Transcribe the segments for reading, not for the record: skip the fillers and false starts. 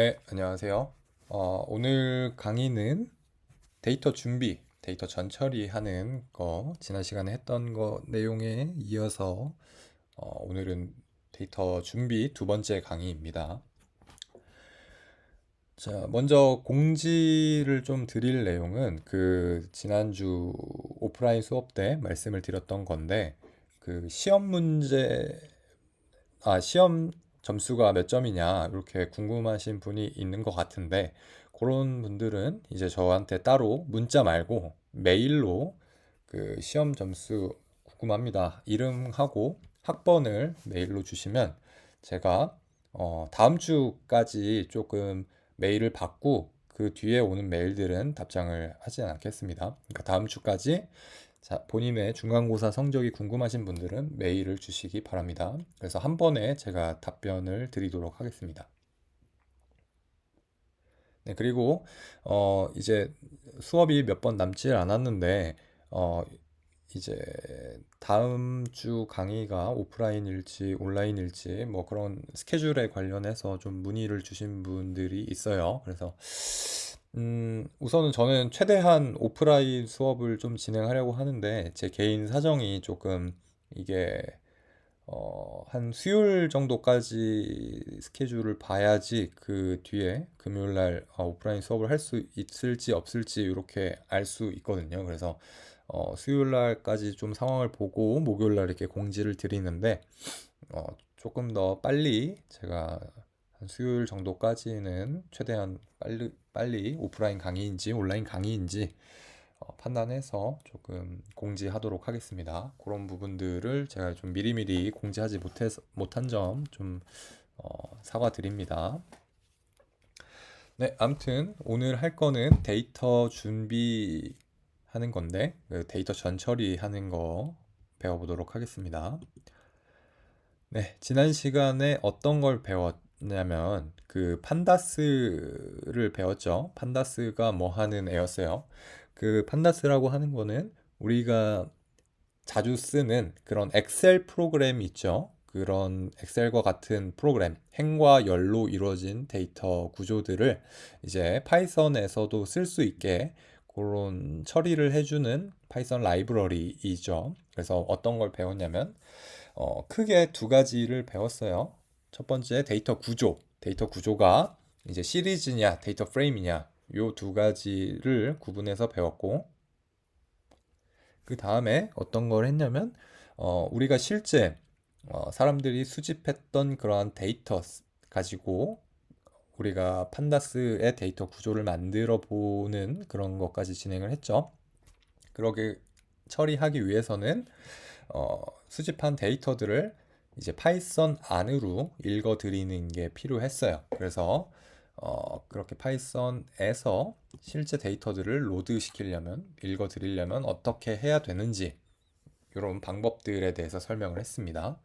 네, 안녕하세요. 오늘 강의는 데이터 준비, 데이터 전처리하는 거, 지난 시간에 했던 거 내용에 이어서 오늘은 데이터 준비 두 번째 강의입니다. 자, 먼저 공지를 좀 드릴 내용은 지난주 오프라인 수업 때 말씀을 드렸던 건데 시험 문제 시험 점수가 몇 점이냐, 이렇게 궁금하신 분이 있는 것 같은데, 그런 분들은 이제 저한테 따로 문자 말고 메일로 시험 점수 궁금합니다. 이름하고 학번을 메일로 주시면 제가 다음 주까지 조금 메일을 받고 그 뒤에 오는 메일들은 답장을 하지 않겠습니다. 그러니까 다음 주까지 본인의 중간고사 성적이 궁금하신 분들은 메일을 주시기 바랍니다. 그래서 한 번에 제가 답변을 드리도록 하겠습니다. 네, 그리고 이제 수업이 몇 번 남지 않았는데 어, 이제 다음 주 강의가 오프라인일지 온라인일지 뭐 그런 스케줄에 관련해서 좀 문의를 주신 분들이 있어요. 그래서 우선은 저는 최대한 오프라인 수업을 좀 진행하려고 하는데 제 개인 사정이 조금 이게 한 수요일 정도까지 스케줄을 봐야지 그 뒤에 금요일 날 오프라인 수업을 할 수 있을지 없을지 이렇게 알 수 있거든요. 그래서 수요일 날까지 좀 상황을 보고 목요일 날 이렇게 공지를 드리는데 조금 더 빨리 제가 한 수요일 정도까지는 최대한 빨리 오프라인 강의인지 온라인 강의인지 판단해서 조금 공지하도록 하겠습니다. 그런 부분들을 제가 좀 미리미리 공지하지 못한 점 좀 사과드립니다. 네, 아무튼 오늘 할 거는 데이터 준비하는 건데 데이터 전처리하는 거 배워보도록 하겠습니다. 네, 지난 시간에 어떤 걸 배웠냐면 판다스를 배웠죠. 판다스가 뭐 하는 애였어요. 판다스라고 하는 거는 우리가 자주 쓰는 그런 엑셀 프로그램 있죠. 그런 엑셀과 같은 프로그램, 행과 열로 이루어진 데이터 구조들을 이제 파이썬에서도 쓸 수 있게 그런 처리를 해주는 파이썬 라이브러리이죠. 그래서 어떤 걸 배웠냐면 크게 두 가지를 배웠어요. 첫 번째 데이터 구조. 데이터 구조가 이제 시리즈냐, 데이터 프레임이냐, 요 두 가지를 구분해서 배웠고, 그 다음에 어떤 걸 했냐면, 우리가 실제 사람들이 수집했던 그러한 데이터 가지고 우리가 판다스의 데이터 구조를 만들어 보는 그런 것까지 진행을 했죠. 그러게 처리하기 위해서는 수집한 데이터들을 이제 파이썬 안으로 읽어 드리는 게 필요했어요. 그래서 그렇게 파이썬에서 실제 데이터들을 로드 시키려면, 읽어 드리려면 어떻게 해야 되는지 이런 방법들에 대해서 설명을 했습니다.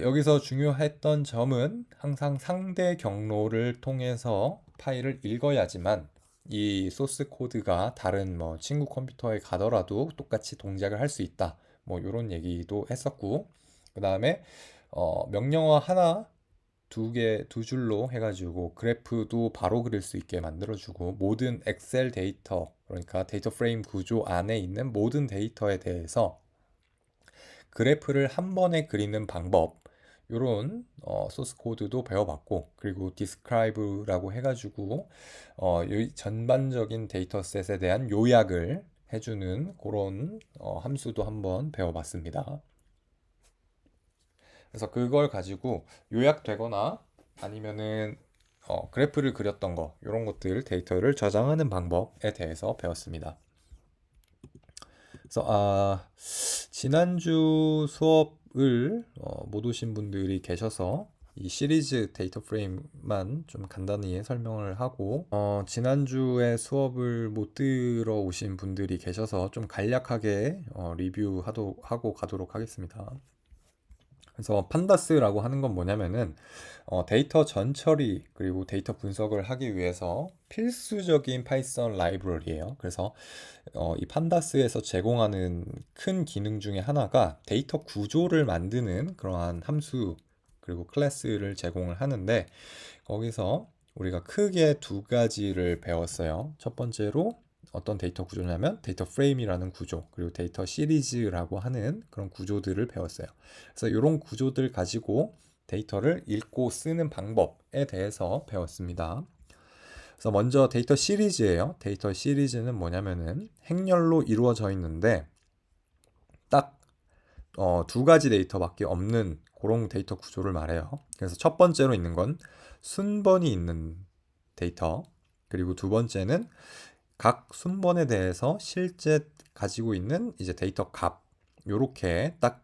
여기서 중요했던 점은 항상 상대 경로를 통해서 파일을 읽어야지만 이 소스 코드가 다른 뭐 친구 컴퓨터에 가더라도 똑같이 동작을 할 수 있다. 뭐 이런 얘기도 했었고, 그 다음에 명령어 하나, 두 줄로 해가지고 그래프도 바로 그릴 수 있게 만들어주고 모든 엑셀 데이터, 그러니까 데이터 프레임 구조 안에 있는 모든 데이터에 대해서 그래프를 한 번에 그리는 방법, 요런 소스 코드도 배워봤고, 그리고 describe라고 해가지고 이 전반적인 데이터셋에 대한 요약을 해주는 그런 함수도 한번 배워봤습니다. 그래서 그걸 가지고 요약되거나 아니면은 그래프를 그렸던 거, 이런 것들 데이터를 저장하는 방법에 대해서 배웠습니다. 그래서 지난주 수업을 못 오신 분들이 계셔서 이 시리즈 데이터 프레임만 좀 간단히 설명을 하고 지난주에 수업을 못 들어오신 분들이 계셔서 좀 간략하게 하고 가도록 하겠습니다. 그래서 판다스라고 하는 건 뭐냐면은 데이터 전처리 그리고 데이터 분석을 하기 위해서 필수적인 파이썬 라이브러리예요. 그래서 이 판다스에서 제공하는 큰 기능 중에 하나가 데이터 구조를 만드는 그러한 함수 그리고 클래스를 제공을 하는데 거기서 우리가 크게 두 가지를 배웠어요. 첫 번째로 어떤 데이터 구조냐면 데이터 프레임이라는 구조, 그리고 데이터 시리즈라고 하는 그런 구조들을 배웠어요. 그래서 이런 구조들 가지고 데이터를 읽고 쓰는 방법에 대해서 배웠습니다. 그래서 먼저 데이터 시리즈예요. 데이터 시리즈는 뭐냐면은 행렬로 이루어져 있는데 딱 두 가지 데이터밖에 없는 그런 데이터 구조를 말해요. 그래서 첫 번째로 있는 건 순번이 있는 데이터, 그리고 두 번째는 각 순번에 대해서 실제 가지고 있는 이제 데이터 값, 요렇게 딱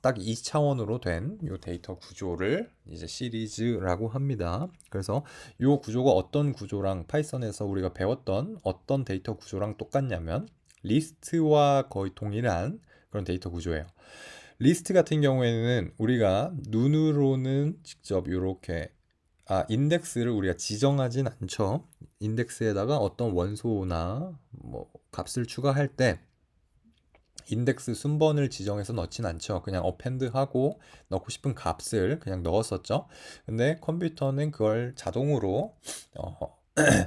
2차원으로 된 요 데이터 구조를 이제 시리즈라고 합니다. 그래서 요 구조가 어떤 구조랑 파이썬에서 우리가 배웠던 어떤 데이터 구조랑 똑같냐면 리스트와 거의 동일한 그런 데이터 구조예요. 리스트 같은 경우에는 우리가 눈으로는 직접 이렇게 인덱스를 우리가 지정하진 않죠. 인덱스에다가 어떤 원소나 뭐 값을 추가할 때 인덱스 순번을 지정해서 넣진 않죠. 그냥 어펜드하고 넣고 싶은 값을 그냥 넣었었죠. 근데 컴퓨터는 그걸 자동으로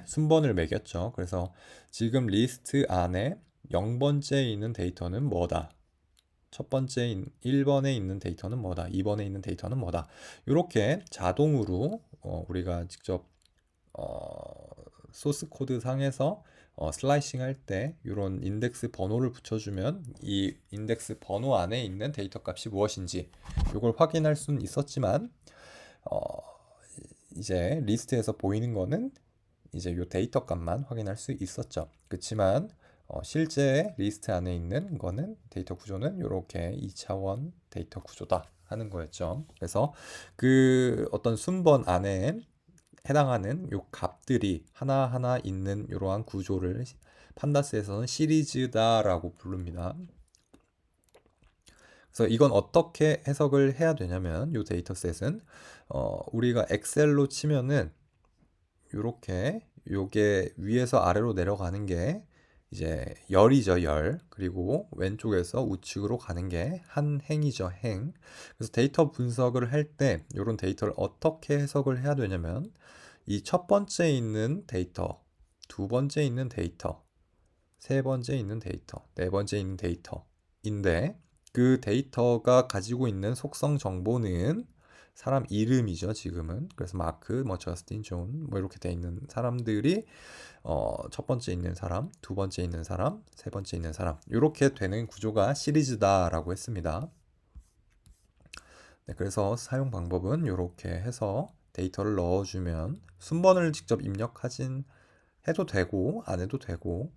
순번을 매겼죠. 그래서 지금 리스트 안에 0번째에 있는 데이터는 뭐다. 첫 번째 1번에 있는 데이터는 뭐다. 2번에 있는 데이터는 뭐다. 이렇게 자동으로 우리가 직접 소스 코드 상에서 슬라이싱 할 때 이런 인덱스 번호를 붙여주면 이 인덱스 번호 안에 있는 데이터 값이 무엇인지 이걸 확인할 수는 있었지만 어, 이제 리스트에서 보이는 거는 이제 요 데이터 값만 확인할 수 있었죠. 그렇지만 실제 리스트 안에 있는 거는 데이터 구조는 이렇게 2차원 데이터 구조다 하는 거였죠. 그래서 그 어떤 순번 안에 해당하는 요 값들이 하나하나 있는 이러한 구조를 판다스에서는 시리즈다라고 부릅니다. 그래서 이건 어떻게 해석을 해야 되냐면 요 데이터셋은 우리가 엑셀로 치면은 요렇게 요게 위에서 아래로 내려가는 게 이제 열이죠, 열. 그리고 왼쪽에서 우측으로 가는 게 한 행이죠, 행. 그래서 데이터 분석을 할 때 요런 데이터를 어떻게 해석을 해야 되냐면 이 첫 번째 있는 데이터, 두 번째 있는 데이터, 세 번째 있는 데이터, 네 번째 있는 데이터인데 그 데이터가 가지고 있는 속성 정보는 사람 이름이죠, 지금은. 그래서 마크, 뭐 저스틴, 존, 뭐 이렇게 돼 있는 사람들이 첫 번째 있는 사람, 두 번째 있는 사람, 세 번째 있는 사람 이렇게 되는 구조가 시리즈다라고 했습니다. 네, 그래서 사용 방법은 이렇게 해서 데이터를 넣어주면 순번을 직접 입력하진 해도 되고 안 해도 되고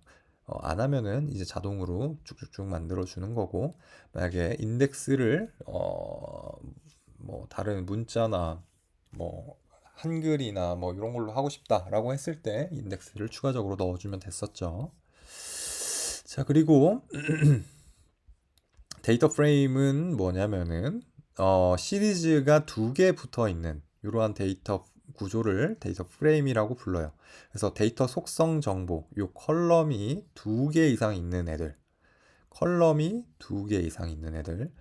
안 하면은 이제 자동으로 쭉쭉쭉 만들어 주는 거고, 만약에 인덱스를 뭐 다른 문자나 뭐 한글이나 뭐 이런 걸로 하고 싶다라고 했을 때 인덱스를 추가적으로 넣어주면 됐었죠. 자, 그리고 데이터 프레임은 뭐냐면은 시리즈가 두 개 붙어 있는 이러한 데이터 구조를 데이터 프레임이라고 불러요. 그래서 데이터 속성 정보, 요 컬럼이 두 개 이상 있는 애들, 컬럼이 두 개 이상 있는 애들,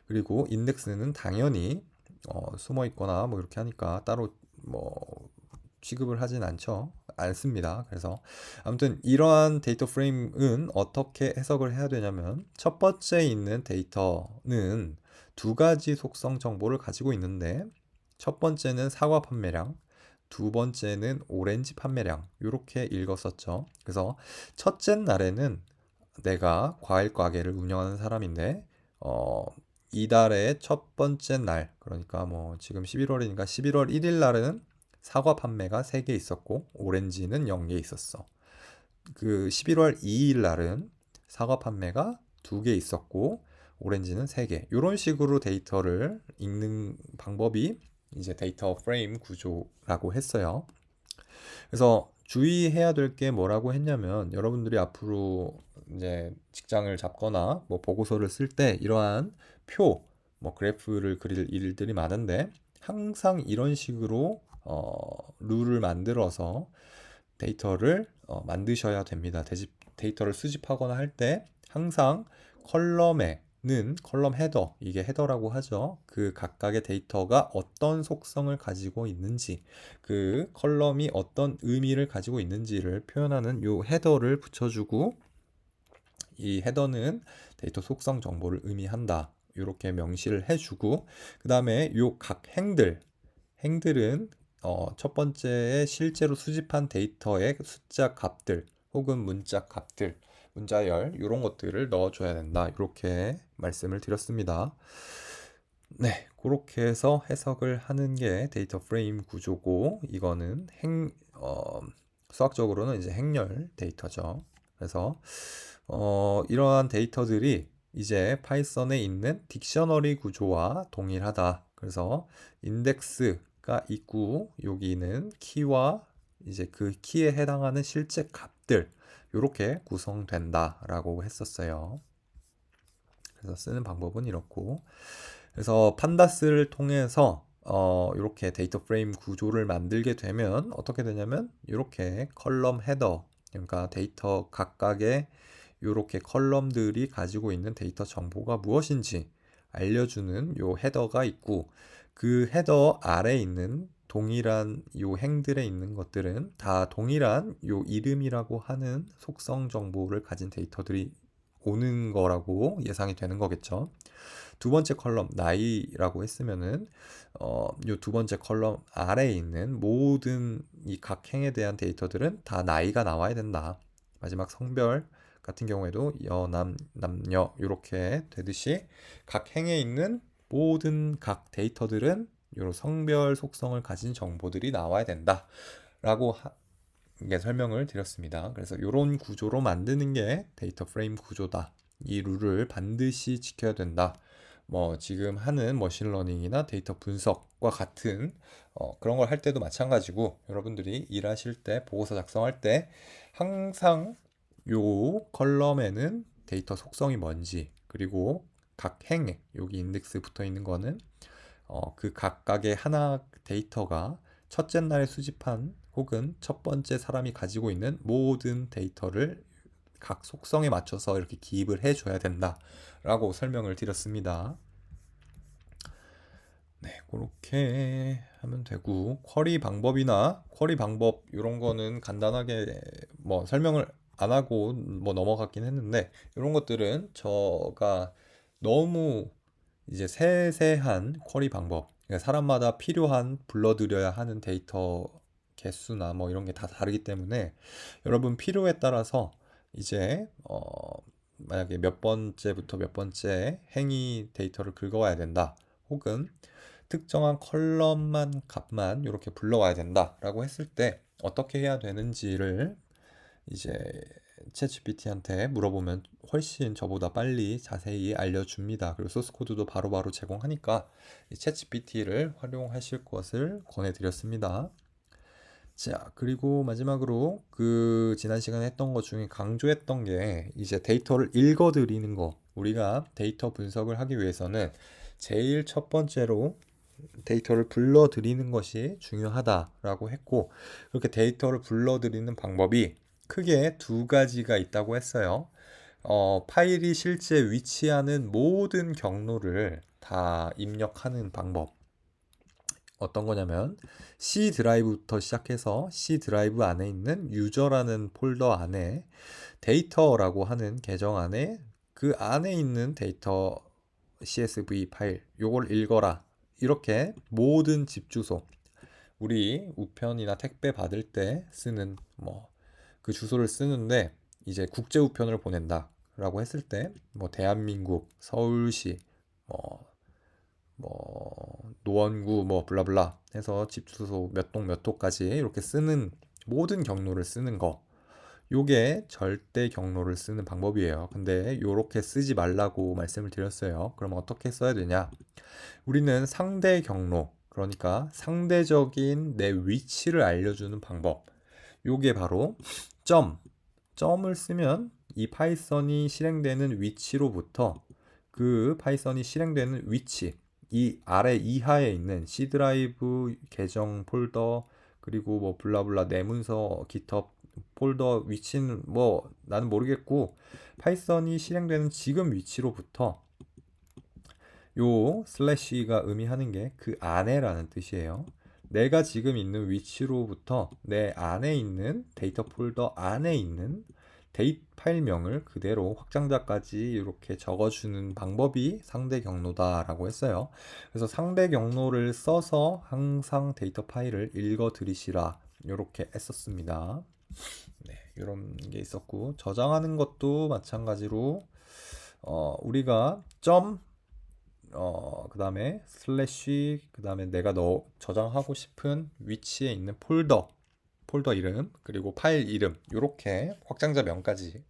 그리고 인덱스는 당연히 숨어 있거나 뭐 이렇게 하니까 따로 뭐 취급을 하진 않습니다. 그래서 아무튼 이러한 데이터 프레임은 어떻게 해석을 해야 되냐면 첫 번째 있는 데이터는 두 가지 속성 정보를 가지고 있는데 첫 번째는 사과 판매량, 두 번째는 오렌지 판매량 이렇게 읽었었죠. 그래서 첫째 날에는 내가 과일 가게를 운영하는 사람인데 이달의 첫 번째 날, 그러니까 뭐 지금 11월이니까 11월 1일 날은 사과 판매가 3개 있었고 오렌지는 0개 있었어. 그 11월 2일 날은 사과 판매가 2개 있었고 오렌지는 3개. 이런 식으로 데이터를 읽는 방법이 이제 데이터 프레임 구조라고 했어요. 그래서 주의해야 될 게 뭐라고 했냐면 여러분들이 앞으로 이제 직장을 잡거나 뭐 보고서를 쓸 때 이러한 표, 뭐 그래프를 그릴 일들이 많은데 항상 이런 식으로 룰을 만들어서 데이터를 만드셔야 됩니다. 데이터를 수집하거나 할 때 항상 컬럼에 컬럼 헤더, 이게 헤더라고 하죠. 그 각각의 데이터가 어떤 속성을 가지고 있는지, 그 컬럼이 어떤 의미를 가지고 있는지를 표현하는 요 헤더를 붙여주고, 이 헤더는 데이터 속성 정보를 의미한다. 이렇게 명시를 해주고, 그 다음에 요 각 행들은 첫 번째에 실제로 수집한 데이터의 숫자 값들 혹은 문자 값들, 문자열 이런 것들을 넣어줘야 된다. 이렇게 말씀을 드렸습니다. 네, 그렇게 해서 해석을 하는 게 데이터 프레임 구조고, 이거는 수학적으로는 이제 행렬 데이터죠. 그래서 이러한 데이터들이 이제 파이썬에 있는 딕셔너리 구조와 동일하다. 그래서 인덱스가 있고 여기는 키와 이제 그 키에 해당하는 실제 값들 이렇게 구성된다라고 했었어요. 그래서 쓰는 방법은 이렇고, 그래서 판다스를 통해서 이렇게 데이터 프레임 구조를 만들게 되면 어떻게 되냐면 이렇게 컬럼 헤더, 그러니까 데이터 각각의 이렇게 컬럼들이 가지고 있는 데이터 정보가 무엇인지 알려주는 요 헤더가 있고, 그 헤더 아래 있는 동일한 요 행들에 있는 것들은 다 동일한 요 이름이라고 하는 속성 정보를 가진 데이터들이 오는 거라고 예상이 되는 거겠죠. 두 번째 컬럼 나이라고 했으면은 요 두 번째 컬럼 아래에 있는 모든 이 각 행에 대한 데이터들은 다 나이가 나와야 된다. 마지막 성별 같은 경우에도 여남 남녀 이렇게 되듯이 각 행에 있는 모든 각 데이터들은 요 성별 속성을 가진 정보들이 나와야 된다라고 이게 설명을 드렸습니다. 그래서 이런 구조로 만드는 게 데이터 프레임 구조다. 이 룰을 반드시 지켜야 된다. 뭐 지금 하는 머신러닝이나 데이터 분석과 같은 그런 걸 할 때도 마찬가지고, 여러분들이 일하실 때 보고서 작성할 때 항상 요 컬럼에는 데이터 속성이 뭔지, 그리고 각 행에 여기 인덱스 붙어 있는 거는 그 각각의 하나 데이터가 첫째 날에 수집한 혹은 첫 번째 사람이 가지고 있는 모든 데이터를 각 속성에 맞춰서 이렇게 기입을 해줘야 된다라고 설명을 드렸습니다. 네, 그렇게 하면 되고, 쿼리 방법 이런 거는 간단하게 뭐 설명을 안 하고 뭐 넘어갔긴 했는데, 이런 것들은 저가 너무 이제 세세한 쿼리 방법, 그러니까 사람마다 필요한 불러들여야 하는 데이터 개수나 뭐 이런 게 다 다르기 때문에 여러분 필요에 따라서 이제 만약에 몇 번째부터 몇 번째 행위 데이터를 긁어와야 된다, 혹은 특정한 컬럼만 값만 이렇게 불러와야 된다라고 했을 때 어떻게 해야 되는지를 이제 챗GPT한테 물어보면 훨씬 저보다 빨리 자세히 알려줍니다. 그리고 소스 코드도 바로바로 제공하니까 이 챗GPT를 활용하실 것을 권해드렸습니다. 자, 그리고 마지막으로 그 지난 시간에 했던 것 중에 강조했던 게 이제 데이터를 읽어드리는 거. 우리가 데이터 분석을 하기 위해서는 제일 첫 번째로 데이터를 불러들이는 것이 중요하다라고 했고, 그렇게 데이터를 불러들이는 방법이 크게 두 가지가 있다고 했어요. 파일이 실제 위치하는 모든 경로를 다 입력하는 방법. 어떤 거냐면 C 드라이브부터 시작해서 C 드라이브 안에 있는 유저라는 폴더 안에 데이터라고 하는 계정 안에 그 안에 있는 데이터 CSV 파일 요걸 읽어라. 이렇게 모든 집 주소, 우리 우편이나 택배 받을 때 쓰는 뭐 그 주소를 쓰는데, 이제 국제 우편을 보낸다라고 했을 때 뭐 대한민국 서울시 뭐 노원구 뭐 블라블라 해서 집 주소 몇 동 몇 호까지 이렇게 쓰는 모든 경로를 쓰는 거, 요게 절대 경로를 쓰는 방법이에요. 근데 요렇게 쓰지 말라고 말씀을 드렸어요. 그럼 어떻게 써야 되냐? 우리는 상대 경로, 그러니까 상대적인 내 위치를 알려주는 방법, 요게 바로 점을 쓰면 이 파이썬이 실행되는 위치로부터 그 파이썬이 실행되는 위치, 이 아래 이하에 있는 C 드라이브 계정 폴더, 그리고 뭐 블라블라 내 문서 GitHub 폴더 위치는 뭐 나는 모르겠고, 파이썬이 실행되는 지금 위치로부터 요 슬래시가 의미하는 게 그 안에라는 뜻이에요. 내가 지금 있는 위치로부터 내 안에 있는 데이터 폴더 안에 있는 데이터 파일명을 그대로 확장자까지 이렇게 적어주는 방법이 상대 경로다라고 했어요. 그래서 상대 경로를 써서 항상 데이터 파일을 읽어 들이시라 이렇게 했었습니다. 네, 이런 게 있었고 저장하는 것도 마찬가지로 우리가 그 다음에 슬래시, 그 다음에 내가 저장하고 싶은 위치에 있는 폴더 이름, 그리고 파일 이름, 이렇게 확장자 명까지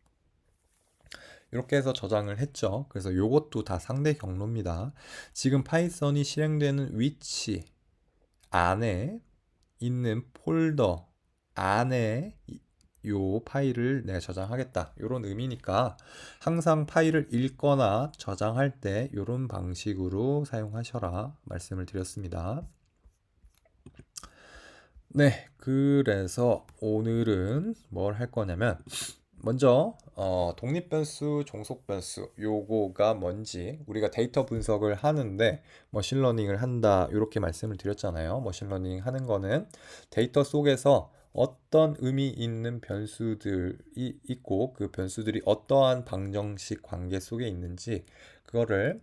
이렇게 해서 저장을 했죠. 그래서 이것도 다 상대 경로입니다. 지금 파이썬이 실행되는 위치 안에 있는 폴더 안에 요 파일을 내가 저장하겠다 이런 의미니까 항상 파일을 읽거나 저장할 때 이런 방식으로 사용하셔라 말씀을 드렸습니다. 네, 그래서 오늘은 뭘 할 거냐면 먼저 독립변수, 종속변수 요거가 뭔지 우리가 데이터 분석을 하는데 머신러닝을 한다 이렇게 말씀을 드렸잖아요. 머신러닝 하는 거는 데이터 속에서 어떤 의미 있는 변수들이 있고 그 변수들이 어떠한 방정식 관계 속에 있는지 그거를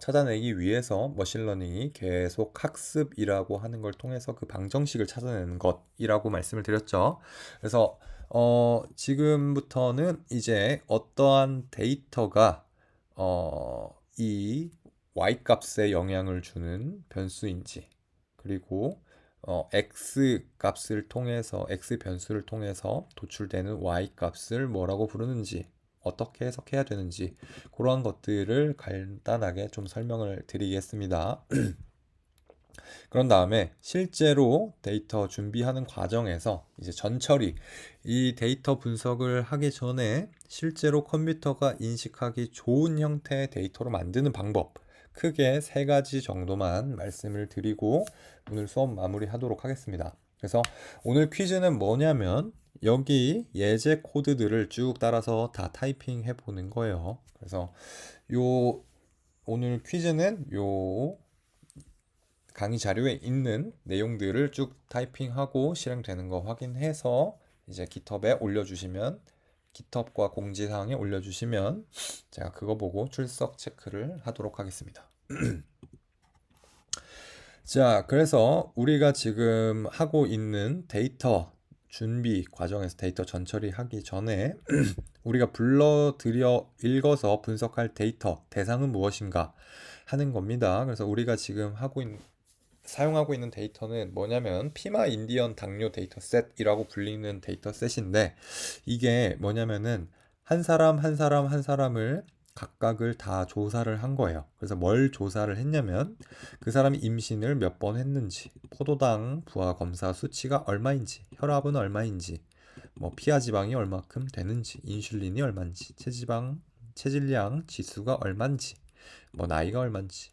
찾아내기 위해서 머신러닝이 계속 학습이라고 하는 걸 통해서 그 방정식을 찾아내는 것이라고 말씀을 드렸죠. 그래서 지금부터는 이제 어떠한 데이터가 이 y 값에 영향을 주는 변수인지 그리고 x 값을 통해서 x 변수를 통해서 도출되는 y 값을 뭐라고 부르는지 어떻게 해석해야 되는지 그러한 것들을 간단하게 좀 설명을 드리겠습니다. 그런 다음에 실제로 데이터 준비하는 과정에서 이제 전처리, 이 데이터 분석을 하기 전에 실제로 컴퓨터가 인식하기 좋은 형태의 데이터로 만드는 방법, 크게 세 가지 정도만 말씀을 드리고 오늘 수업 마무리하도록 하겠습니다. 그래서 오늘 퀴즈는 뭐냐면 여기 예제 코드들을 쭉 따라서 다 타이핑해 보는 거예요. 그래서 요 오늘 퀴즈는 요 강의 자료에 있는 내용들을 쭉 타이핑하고 실행되는 거 확인해서 이제 깃허브에 올려주시면 깃허브과 공지사항에 올려주시면 제가 그거 보고 출석 체크를 하도록 하겠습니다. 자, 그래서 우리가 지금 하고 있는 데이터 준비 과정에서 데이터 전처리 하기 전에 우리가 불러들여 읽어서 분석할 데이터 대상은 무엇인가 하는 겁니다. 그래서 우리가 지금 사용하고 있는 데이터는 뭐냐면 피마 인디언 당뇨 데이터셋이라고 불리는 데이터셋인데 이게 뭐냐면은 한 사람 한 사람 한 사람을 각각을 다 조사를 한 거예요. 그래서 뭘 조사를 했냐면 그 사람이 임신을 몇 번 했는지, 포도당 부하 검사 수치가 얼마인지, 혈압은 얼마인지, 뭐 피하 지방이 얼마큼 되는지, 인슐린이 얼마인지, 체질량 지수가 얼마인지, 뭐 나이가 얼마인지,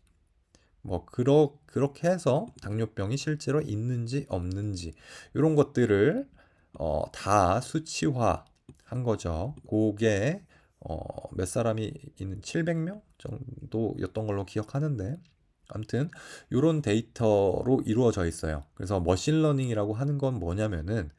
뭐 그렇게 해서 당뇨병이 실제로 있는지 없는지 이런 것들을 다 수치화 한 거죠. 그게 몇 사람이 있는 700명 정도였던 걸로 기억하는데 아무튼 이런 데이터로 이루어져 있어요. 그래서 머신러닝이라고 하는 건 뭐냐면은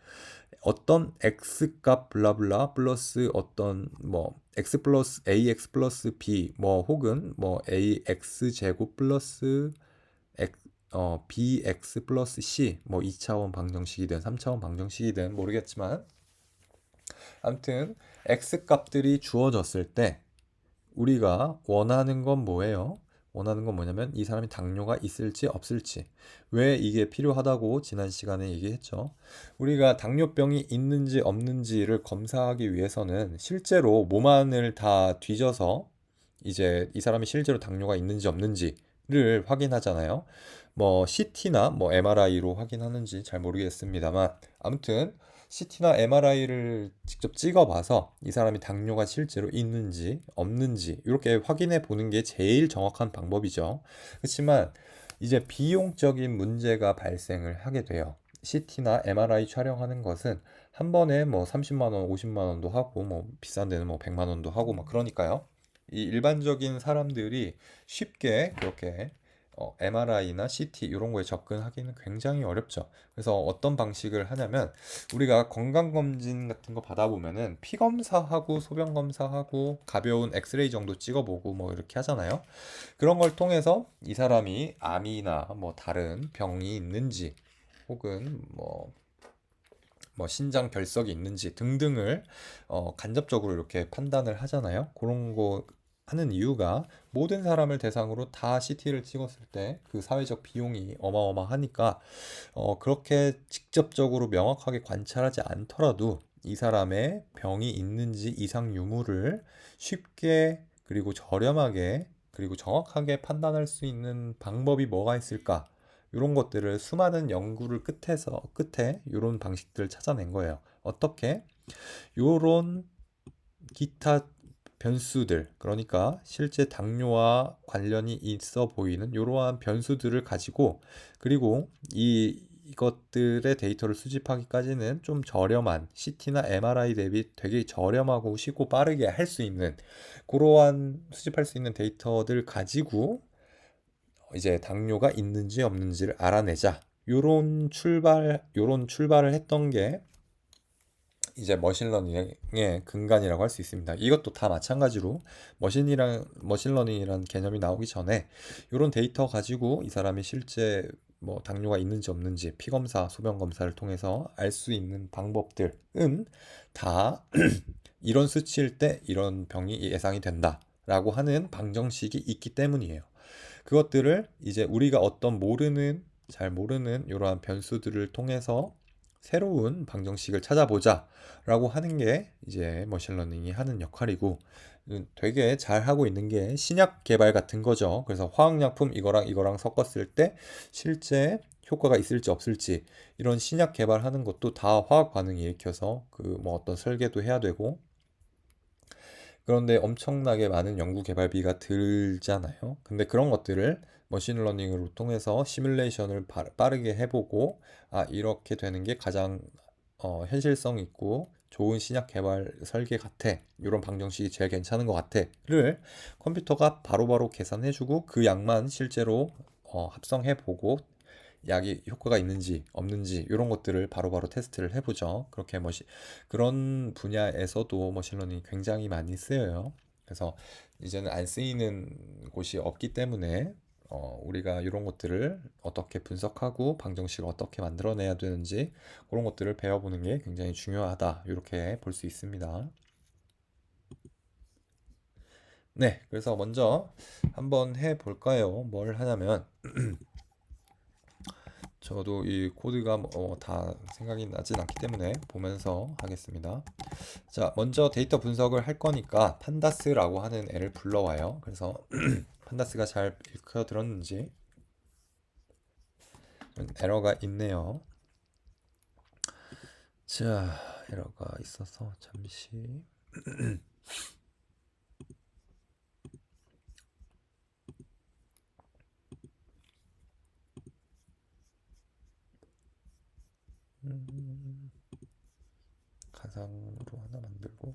어떤 x 값 블라블라 플러스 어떤 뭐 x 플러스 ax 플러스 b 뭐 혹은 뭐 ax 제곱 플러스 bx 플러스 c 뭐 2차원 방정식이든 3차원 방정식이든 모르겠지만 아무튼 x 값들이 주어졌을 때 우리가 원하는 건 뭐예요? 원하는 건 뭐냐면 이 사람이 당뇨가 있을지 없을지. 왜 이게 필요하다고 지난 시간에 얘기했죠. 우리가 당뇨병이 있는지 없는지를 검사하기 위해서는 실제로 몸 안을 다 뒤져서 이제 이 사람이 실제로 당뇨가 있는지 없는지를 확인하잖아요. 뭐 CT나 뭐 MRI로 확인하는지 잘 모르겠습니다만 아무튼 CT나 MRI를 직접 찍어봐서 이 사람이 당뇨가 실제로 있는지 없는지 이렇게 확인해 보는 게 제일 정확한 방법이죠. 그렇지만 이제 비용적인 문제가 발생을 하게 돼요. CT나 MRI 촬영하는 것은 한 번에 뭐 30만 원, 50만 원도 하고 뭐 비싼 데는 뭐 100만 원도 하고 막 그러니까요. 이 일반적인 사람들이 쉽게 그렇게 MRI나 CT 이런 거에 접근하기는 굉장히 어렵죠. 그래서 어떤 방식을 하냐면 우리가 건강검진 같은 거 받아보면은 피 검사하고 소변 검사하고 가벼운 엑스레이 정도 찍어보고 뭐 이렇게 하잖아요. 그런 걸 통해서 이 사람이 암이나 뭐 다른 병이 있는지 혹은 뭐 신장 결석이 있는지 등등을 간접적으로 이렇게 판단을 하잖아요. 그런 거 하는 이유가 모든 사람을 대상으로 다 CT를 찍었을 때 그 사회적 비용이 어마어마하니까 그렇게 직접적으로 명확하게 관찰하지 않더라도 이 사람의 병이 있는지 이상 유무를 쉽게 그리고 저렴하게 그리고 정확하게 판단할 수 있는 방법이 뭐가 있을까? 이런 것들을 수많은 연구를 끝에 이런 방식들을 찾아낸 거예요. 어떻게? 이런 기타 변수들, 그러니까 실제 당뇨와 관련이 있어 보이는 이러한 변수들을 가지고 그리고 이것들의 데이터를 수집하기까지는 좀 저렴한 CT나 MRI 대비 되게 저렴하고 쉽고 빠르게 할 수 있는 그러한 수집할 수 있는 데이터들 가지고 이제 당뇨가 있는지 없는지를 알아내자. 요런 출발을 했던 게 이제 머신러닝의 근간이라고 할 수 있습니다. 이것도 다 마찬가지로 머신러닝이라는 개념이 나오기 전에 이런 데이터 가지고 이 사람이 실제 뭐 당뇨가 있는지 없는지 피 검사, 소변 검사를 통해서 알 수 있는 방법들은 다 이런 수치일 때 이런 병이 예상이 된다라고 하는 방정식이 있기 때문이에요. 그것들을 이제 우리가 잘 모르는 이러한 변수들을 통해서 새로운 방정식을 찾아보자 라고 하는 게 이제 머신러닝이 하는 역할이고 되게 잘 하고 있는 게 신약 개발 같은 거죠. 그래서 화학약품 이거랑 섞었을 때 실제 효과가 있을지 없을지 이런 신약 개발하는 것도 다 화학 반응이 일으켜서 그 뭐 어떤 설계도 해야 되고 그런데 엄청나게 많은 연구 개발비가 들잖아요. 근데 그런 것들을 머신러닝으로 통해서 시뮬레이션을 빠르게 해보고 이렇게 되는 게 가장 현실성 있고 좋은 신약 개발 설계 같아. 이런 방정식이 제일 괜찮은 것 같아.를 컴퓨터가 바로바로 계산해주고 그 양만 실제로 합성해보고 약이 효과가 있는지 없는지 이런 것들을 바로바로 테스트를 해보죠. 그런 분야에서도 머신러닝이 굉장히 많이 쓰여요. 그래서 이제는 안 쓰이는 곳이 없기 때문에 우리가 이런 것들을 어떻게 분석하고 방정식을 어떻게 만들어내야 되는지 그런 것들을 배워보는 게 굉장히 중요하다. 이렇게 볼 수 있습니다. 네, 그래서 먼저 한번 해볼까요? 뭘 하냐면 저도 이 코드가 다 생각이 나진 않기 때문에 보면서 하겠습니다. 자, 먼저 데이터 분석을 할 거니까 판다스라고 하는 애를 불러와요. 그래서 판다스가 잘 읽혀들었는지 에러가 있네요. 자, 에러가 있어서 잠시 가상으로 하나 만들고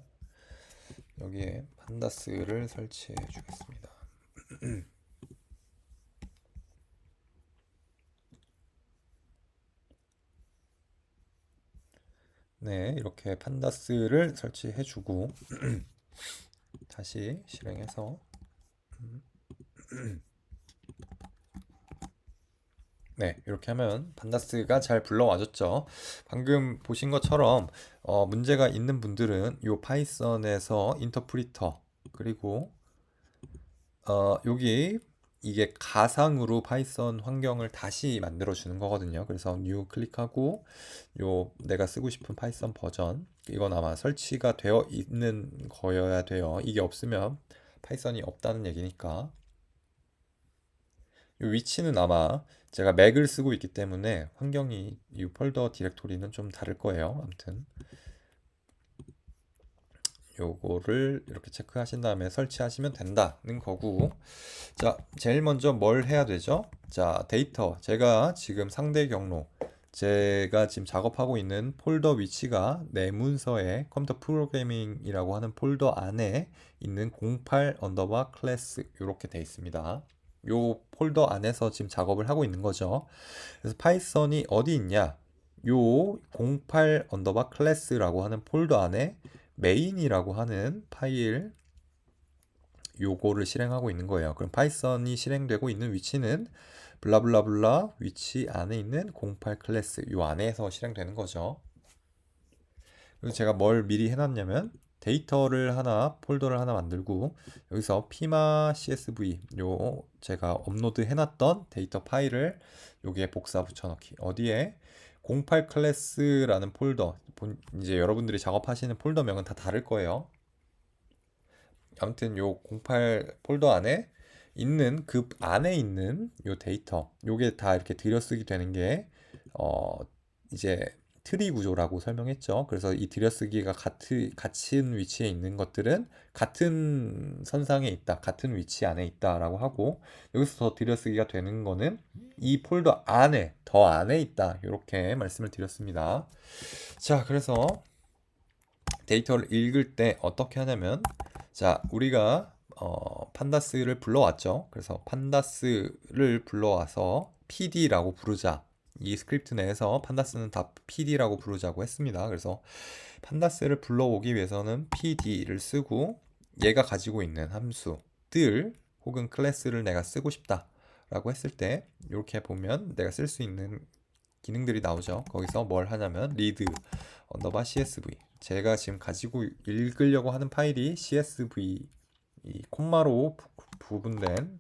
여기에 판다스를 설치해 주겠습니다. 네, 이렇게 판다스를 설치해 주고 다시 실행해서 네, 이렇게 하면 판다스가 잘 불러와줬죠. 방금 보신 것처럼 문제가 있는 분들은 이 파이썬에서 인터프리터 그리고 여기 이게 가상으로 파이썬 환경을 다시 만들어 주는 거거든요. 그래서 뉴 클릭하고 요 내가 쓰고 싶은 파이썬 버전 이건 아마 설치가 되어 있는 거여야 돼요. 이게 없으면 파이썬이 없다는 얘기니까 이 위치는 아마 제가 맥을 쓰고 있기 때문에 환경이 이 폴더 디렉토리는 좀 다를 거예요. 아무튼 요거를 이렇게 체크하신 다음에 설치하시면 된다는 거고 자 제일 먼저 뭘 해야 되죠? 자 데이터 제가 지금 상대 경로 제가 지금 작업하고 있는 폴더 위치가 내 문서에 컴퓨터 프로그래밍이라고 하는 폴더 안에 있는 08 언더바 클래스 이렇게 돼 있습니다. 요 폴더 안에서 지금 작업을 하고 있는 거죠. 그래서 파이썬이 어디 있냐? 요 08 언더바 클래스라고 하는 폴더 안에 메인이라고 하는 파일 요거를 실행하고 있는 거예요. 그럼 파이썬이 실행되고 있는 위치는 블라블라블라 위치 안에 있는 08 클래스 요 안에서 실행되는 거죠. 그래서 제가 뭘 미리 해놨냐면 데이터를 하나 폴더를 하나 만들고 여기서 피마 CSV 요 제가 업로드 해놨던 데이터 파일을 여기에 복사 붙여넣기 어디에 08 클래스라는 폴더 이제 여러분들이 작업하시는 폴더명은 다 다를 거예요. 아무튼 요 08 폴더 안에 있는 그 안에 있는 요 데이터 요게 다 이렇게 들여쓰기 되는 게 이제 트리 구조라고 설명했죠. 그래서 이 들여쓰기가 같은 위치에 있는 것들은 같은 선상에 있다, 같은 위치 안에 있다라고 하고 여기서 더 들여쓰기가 되는 거는 이 폴더 안에 더 안에 있다 이렇게 말씀을 드렸습니다. 자, 그래서 데이터를 읽을 때 어떻게 하냐면 자, 우리가 판다스를 불러왔죠. 그래서 판다스를 불러와서 PD라고 부르자. 이 스크립트 내에서 판다스는 다 PD라고 부르자고 했습니다. 그래서 판다스를 불러오기 위해서는 PD를 쓰고 얘가 가지고 있는 함수들 혹은 클래스를 내가 쓰고 싶다 라고 했을 때 이렇게 보면 내가 쓸 수 있는 기능들이 나오죠. 거기서 뭘 하냐면 read 언더바 CSV 제가 지금 가지고 읽으려고 하는 파일이 CSV 이 콤마로 부분된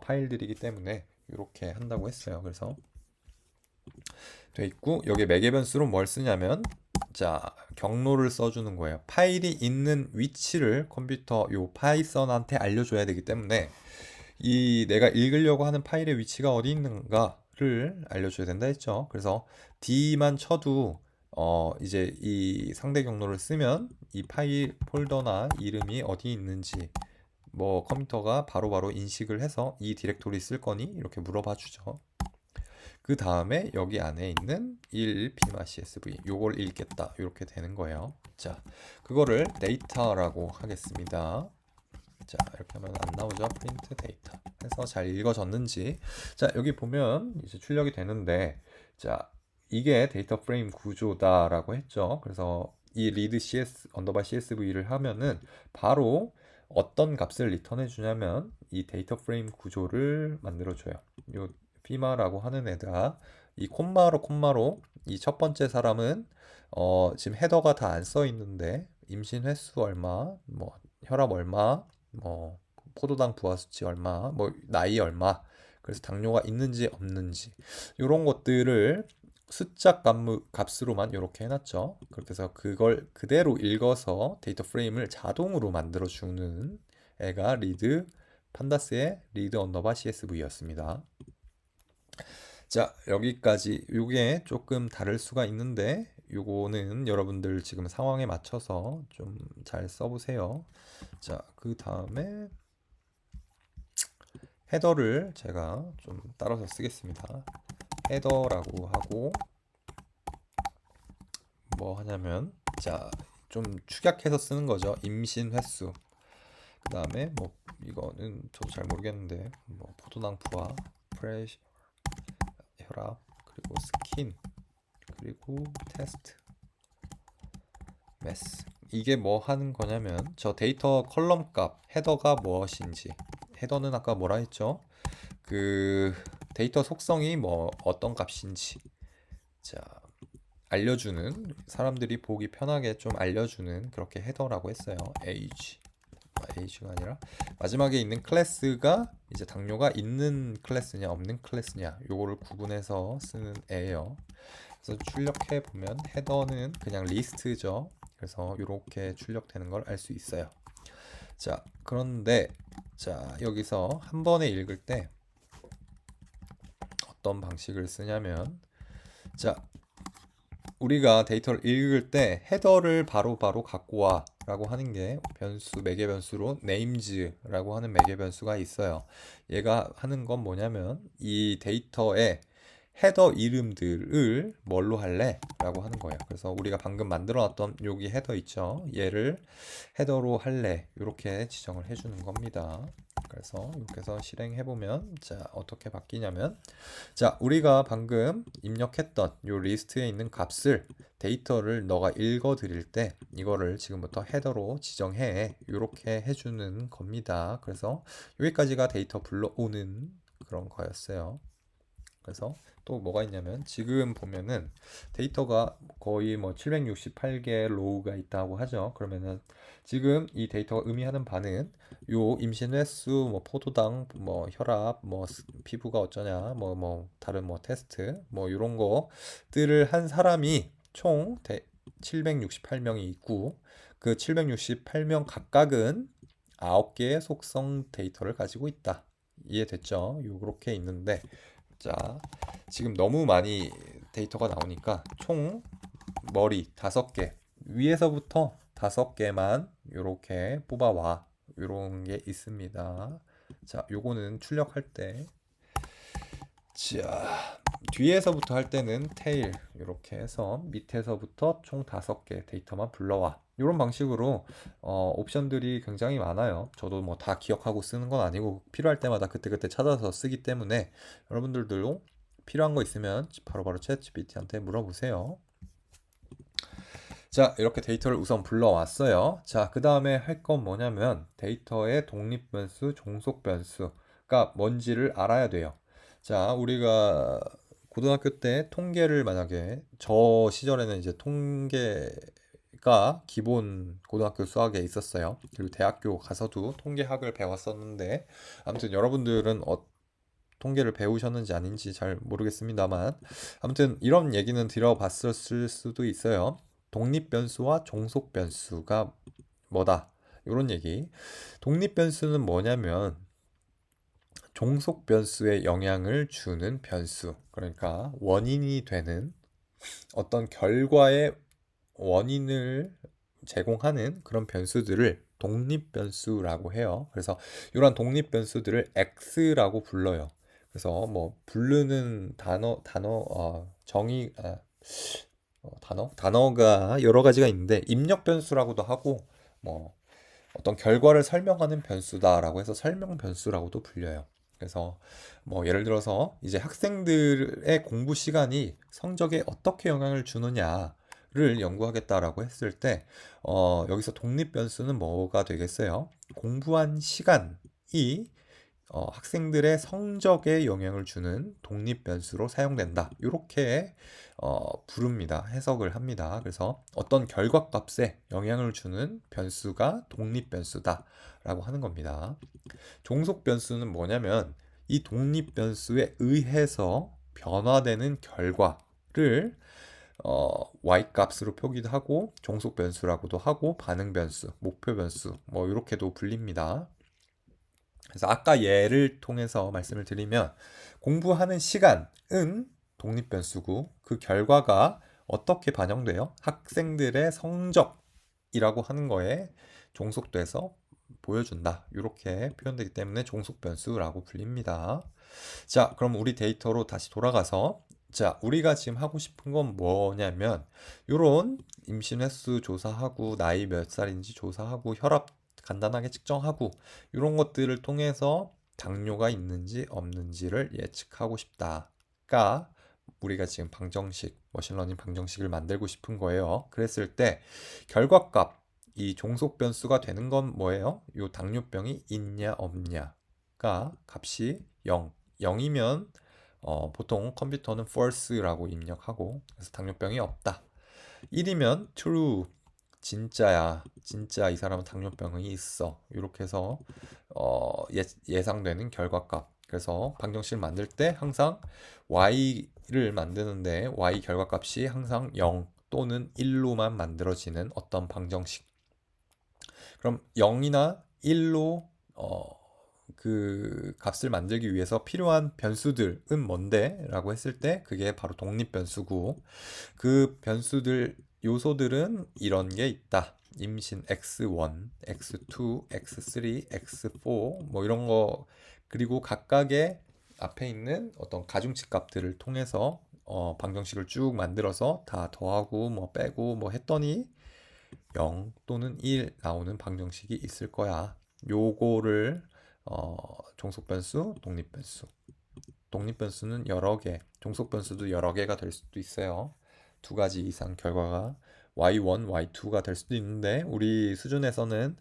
파일들이기 때문에 이렇게 한다고 했어요. 그래서 돼 있고 여기 매개 변수로 뭘 쓰냐면 자 경로를 써주는 거예요. 파일이 있는 위치를 컴퓨터 요 파이썬한테 알려줘야 되기 때문에 이 내가 읽으려고 하는 파일의 위치가 어디 있는가를 알려줘야 된다 했죠. 그래서 D만 쳐도 이제 이 상대 경로를 쓰면 이 파일 폴더나 이름이 어디 있는지 뭐 컴퓨터가 바로바로 인식을 해서 이 디렉토리 쓸 거니 이렇게 물어봐 주죠. 그 다음에 여기 안에 있는 1 피마 CSV 요걸 읽겠다 이렇게 되는 거예요. 자, 그거를 데이터라고 하겠습니다. 자, 이렇게 하면 안 나오죠. 프린트 데이터 해서 잘 읽어졌는지. 자, 여기 보면 이제 출력이 되는데 자, 이게 데이터 프레임 구조다라고 했죠. 그래서 이 read cs 언더바 csv를 하면은 바로 어떤 값을 리턴해 주냐면 이 데이터 프레임 구조를 만들어 줘요. 요 피마라고 하는 애가 이 콤마로 이 첫 번째 사람은 지금 헤더가 다 안 써 있는데 임신 횟수 얼마, 뭐 혈압 얼마, 뭐 포도당 부하 수치 얼마, 뭐 나이 얼마, 그래서 당뇨가 있는지 없는지 이런 것들을 숫자 값으로만 이렇게 해놨죠. 그렇게 해서 그걸 그대로 읽어서 데이터 프레임을 자동으로 만들어 주는 애가 리드 판다스의 리드 언더바 CSV였습니다. 자, 여기까지 요게 조금 다를 수가 있는데 요거는 여러분들 지금 상황에 맞춰서 좀 잘 써보세요. 자, 그 다음에 헤더를 제가 좀 따라서 쓰겠습니다. 헤더라고 하고 뭐 하냐면 자, 좀 축약해서 쓰는 거죠. 임신 횟수. 그 다음에 뭐 이거는 저도 잘 모르겠는데 뭐 포도당 부하, 프레시, 혈압, 그리고 스킨, 그리고 테스트, 매스. 이게 뭐 하는 거냐면 저 데이터 컬럼 값 헤더가 무엇인지 헤더는 아까 뭐라 했죠? 그 데이터 속성이 뭐 어떤 값인지 자 알려주는 사람들이 보기 편하게 좀 알려주는 그렇게 헤더라고 했어요. age가 아니라 마지막에 있는 클래스가 이제 당뇨가 있는 클래스냐 없는 클래스냐 요거를 구분해서 쓰는 애예요. 그래서 출력해 보면 헤더는 그냥 리스트죠. 그래서 이렇게 출력되는 걸 알 수 있어요. 자, 그런데 자 여기서 한 번에 읽을 때 어떤 방식을 쓰냐면 자 우리가 데이터를 읽을 때 헤더를 바로바로 갖고 와 라고 하는 게 변수 매개 변수로 names라고 하는 매개 변수가 있어요. 얘가 하는 건 뭐냐면 이 데이터에 헤더 이름들을 뭘로 할래? 라고 하는 거예요. 그래서 우리가 방금 만들어 놨던 여기 헤더 있죠? 얘를 헤더로 할래? 이렇게 지정을 해주는 겁니다. 그래서 이렇게 해서 실행해 보면 자 어떻게 바뀌냐면 자 우리가 방금 입력했던 요 리스트에 있는 값을 데이터를 너가 읽어 드릴 때 이거를 지금부터 헤더로 지정해 이렇게 해주는 겁니다. 그래서 여기까지가 데이터 불러오는 그런 거였어요. 그래서 또 뭐가 있냐면 지금 보면은 데이터가 거의 뭐 768개 로우가 있다고 하죠. 그러면은 지금 이 데이터가 의미하는 바는 요 임신 횟수, 뭐 포도당, 뭐 혈압, 뭐 피부가 어쩌냐, 뭐 다른 뭐 테스트, 뭐 이런 거들을 한 사람이 총 768명이 있고 그 768명 각각은 9개의 속성 데이터를 가지고 있다. 이해됐죠? 요렇게 있는데 자, 지금 너무 많이 데이터가 나오니까 총 머리 5개, 위에서부터 5개만 이렇게 뽑아와. 이런 게 있습니다. 자, 요거는 출력할 때 자, 뒤에서부터 할 때는 테일 이렇게 해서 밑에서부터 총 5개 데이터만 불러와. 이런 방식으로 옵션들이 굉장히 많아요. 저도 뭐 다 기억하고 쓰는 건 아니고 필요할 때마다 그때그때 찾아서 쓰기 때문에 여러분들도 필요한 거 있으면 바로바로 챗GPT한테 물어보세요. 자, 이렇게 데이터를 우선 불러왔어요. 자, 그 다음에 할 건 뭐냐면 데이터의 독립 변수, 종속 변수가 뭔지를 알아야 돼요. 자, 우리가 고등학교 때 통계를 만약에 저 시절에는 이제 통계가 기본 고등학교 수학에 있었어요. 그리고 대학교 가서도 통계학을 배웠었는데 아무튼 여러분들은 통계를 배우셨는지 아닌지 잘 모르겠습니다만 아무튼 이런 얘기는 들어봤었을 수도 있어요. 독립 변수와 종속 변수가 뭐다? 이런 얘기. 독립 변수는 뭐냐면 종속 변수에 영향을 주는 변수. 그러니까 원인이 되는 어떤 결과의 원인을 제공하는 그런 변수들을 독립 변수라고 해요. 그래서 이런 독립 변수들을 X라고 불러요. 그래서 뭐 부르는 단어가 여러 가지가 있는데 입력 변수라고도 하고 뭐 어떤 결과를 설명하는 변수다라고 해서 설명 변수라고도 불려요. 그래서 뭐 예를 들어서 이제 학생들의 공부 시간이 성적에 어떻게 영향을 주느냐를 연구하겠다라고 했을 때 여기서 독립 변수는 뭐가 되겠어요? 공부한 시간이 학생들의 성적에 영향을 주는 독립 변수로 사용된다. 이렇게 부릅니다. 해석을 합니다. 그래서 어떤 결과값에 영향을 주는 변수가 독립 변수다라고 하는 겁니다. 종속 변수는 뭐냐면 이 독립 변수에 의해서 변화되는 결과를 y 값으로 표기도 하고 종속 변수라고도 하고 반응 변수, 목표 변수 뭐 이렇게도 불립니다. 그래서 아까 예를 통해서 말씀을 드리면 공부하는 시간은 독립 변수고 그 결과가 어떻게 반영돼요? 학생들의 성적이라고 하는 거에 종속돼서 보여준다. 이렇게 표현되기 때문에 종속 변수라고 불립니다. 자, 그럼 우리 데이터로 다시 돌아가서 자, 우리가 지금 하고 싶은 건 뭐냐면 요런 임신 횟수 조사하고 나이 몇 살인지 조사하고 혈압 간단하게 측정하고 이런 것들을 통해서 당뇨가 있는지 없는지를 예측하고 싶다가 우리가 지금 방정식, 머신러닝 방정식을 만들고 싶은 거예요. 그랬을 때 결과값, 이 종속 변수가 되는 건 뭐예요? 요 당뇨병이 있냐 없냐가 값이 0. 0이면 보통 컴퓨터는 false라고 입력하고 그래서 당뇨병이 없다. 1이면 true, 진짜야. 진짜 이 사람은 당뇨병이 있어. 이렇게 해서 예상되는 결과값. 그래서 방정식을 만들 때 항상 y를 만드는데 y 결과값이 항상 0 또는 1로만 만들어지는 어떤 방정식. 그럼 0이나 1로 그 값을 만들기 위해서 필요한 변수들은 뭔데? 라고 했을 때 그게 바로 독립 변수고 그 변수들 요소들은 이런 게 있다. 임신 X1, X2, X3, X4 뭐 이런 거 그리고 각각의 앞에 있는 어떤 가중치 값들을 통해서 방정식을 쭉 만들어서 다 더하고 뭐 빼고 뭐 했더니 0 또는 1 나오는 방정식이 있을 거야. 요거를 종속변수, 독립변수. 독립변수는 여러 개, 종속변수도 여러 개가 될 수도 있어요. 두 가지 이상 결과가 y1, y2가 될 수도 있는데 우리 수준에서는